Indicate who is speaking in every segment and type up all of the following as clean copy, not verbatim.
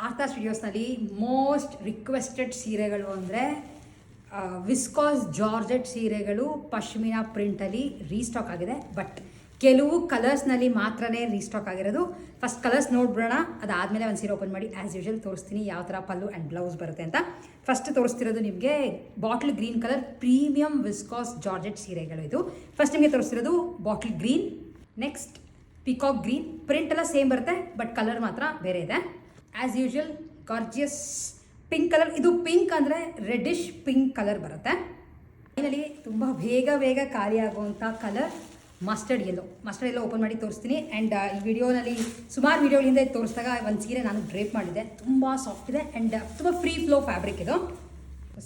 Speaker 1: ಆರ್ತಾ ಸ್ಟುಡಿಯೋಸ್ನಲ್ಲಿ most requested ಸೀರೆಗಳು ಅಂದರೆ viscose georgette ಸೀರೆಗಳು ಪಶ್ಮಿನಾ ಪ್ರಿಂಟಲ್ಲಿ ರೀಸ್ಟಾಕ್ ಆಗಿದೆ. ಬಟ್ ಕೆಲವು ಕಲರ್ಸ್ನಲ್ಲಿ ಮಾತ್ರನೇ ರೀಸ್ಟಾಕ್ ಆಗಿರೋದು. ಫಸ್ಟ್ ಕಲರ್ಸ್ ನೋಡ್ಬಿಡೋಣ, ಅದಾದಮೇಲೆ ಒಂದು ಸೀರೆ ಓಪನ್ ಮಾಡಿ ಆ್ಯಸ್ ಯೂಶುವಲ್ ತೋರಿಸ್ತೀನಿ ಯಾವ ಥರ ಪಲ್ಲು ಆ್ಯಂಡ್ ಬ್ಲೌಸ್ ಬರುತ್ತೆ ಅಂತ. ಫಸ್ಟ್ ತೋರಿಸ್ತಿರೋದು ನಿಮಗೆ bottle green colour premium viscose georgette ಸೀರೆಗಳು. ಇದು ಫಸ್ಟ್ ನಿಮಗೆ ತೋರಿಸ್ತಿರೋದು bottle green, next peacock green. Print ಎಲ್ಲ ಸೇಮ್ ಬರುತ್ತೆ ಬಟ್ ಕಲರ್ ಮಾತ್ರ ಬೇರೆ ಇದೆ. As usual gorgeous pink colour. ಇದು ಪಿಂಕ್ ಅಂದರೆ ರೆಡ್ಡಿಶ್ ಪಿಂಕ್ ಕಲರ್ ಬರುತ್ತೆ. ಫೈನಲಿ ತುಂಬ ಬೇಗ ಖಾಲಿ ಆಗುವಂಥ ಕಲರ್ ಮಸ್ಟರ್ಡ್ ಎಲ್ಲೋ ಓಪನ್ ಮಾಡಿ ತೋರಿಸ್ತೀನಿ. ಆ್ಯಂಡ್ ಈ ವಿಡಿಯೋನಲ್ಲಿ ಸುಮಾರು ವಿಡಿಯೋಗಳಿಂದ ತೋರಿಸಿದಾಗ ಒಂದು ಸೀರೆ ನಾನು ಡ್ರೇಪ್ ಮಾಡಿದ್ದೆ. ತುಂಬ ಸಾಫ್ಟ್ ಇದೆ ಆ್ಯಂಡ್ ತುಂಬ ಫ್ರೀ ಫ್ಲೋ ಫ್ಯಾಬ್ರಿಕ್. ಇದು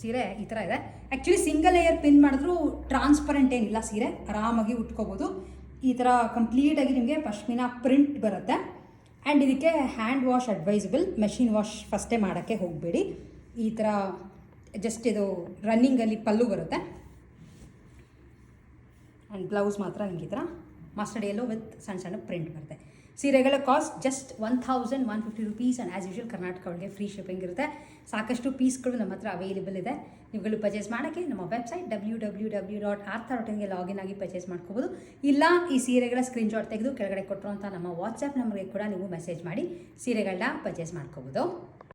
Speaker 1: ಸೀರೆ ಈ ಥರ ಇದೆ. ಆ್ಯಕ್ಚುಲಿ ಸಿಂಗಲ್ ಲೇಯರ್ ಪಿನ್ ಮಾಡಿದ್ರೂ ಟ್ರಾನ್ಸ್ಪರೆಂಟ್ ಏನಿಲ್ಲ, ಸೀರೆ ಆರಾಮಾಗಿ ಉಟ್ಕೋಬೋದು. ಈ ಥರ ಕಂಪ್ಲೀಟಾಗಿ ನಿಮಗೆ ಪಶ್ಮಿನಾ ಪ್ರಿಂಟ್ ಬರುತ್ತೆ. ಆ್ಯಂಡ್ ಇದಕ್ಕೆ hand wash advisable, machine wash ಫಸ್ಟೇ ಮಾಡೋಕ್ಕೆ ಹೋಗಬೇಡಿ. ಈ ಥರ ಜಸ್ಟ್ ಇದು ರನ್ನಿಂಗಲ್ಲಿ ಪಲ್ಲು ಬರುತ್ತೆ. ಆ್ಯಂಡ್ ಬ್ಲೌಸ್ ಮಾತ್ರ ನಿಮಗೆ ಈ ಥರ ಮಸ್ಟರ್ಡ್ ಎಲ್ಲೋ ವಿತ್ ಸಣ್ಣ ಪ್ರಿಂಟ್ ಬರುತ್ತೆ. ಸೀರೆಗಳ cost just 1150 rupees. And as usual Karnataka ಒಳಗೆ ಫ್ರೀ ಶಿಪ್ಪಿಂಗ್ ಇರುತ್ತೆ. ಸಾಕಷ್ಟು ಪೀಸ್ಗಳು ನಮ್ಮ ಹತ್ರ ಅವೈಲೇಬಲ್ ಇದೆ. ನೀವುಗಳು ಪರ್ಚೇಸ್ ಮಾಡೋಕ್ಕೆ ನಮ್ಮ ವೆಬ್ಸೈಟ್ www.artha.in ಲಾಗಿನ್ ಆಗಿ ಪರ್ಚೇಸ್ ಮಾಡ್ಕೋಬೋದು. ಇಲ್ಲ ಈ ಸೀರೆಗಳ ಸ್ಕ್ರೀನ್ಶಾಟ್ ತೆಗೆದು ಕೆಳಗಡೆ ಕೊಟ್ಟಿರುವಂಥ ನಮ್ಮ ವಾಟ್ಸಪ್ ನಂಬರ್ಗೆ ಕೂಡ ನೀವು ಮೆಸೇಜ್ ಮಾಡಿ ಸೀರೆಗಳನ್ನ ಪರ್ಚೇಸ್ ಮಾಡ್ಕೋಬೋದು.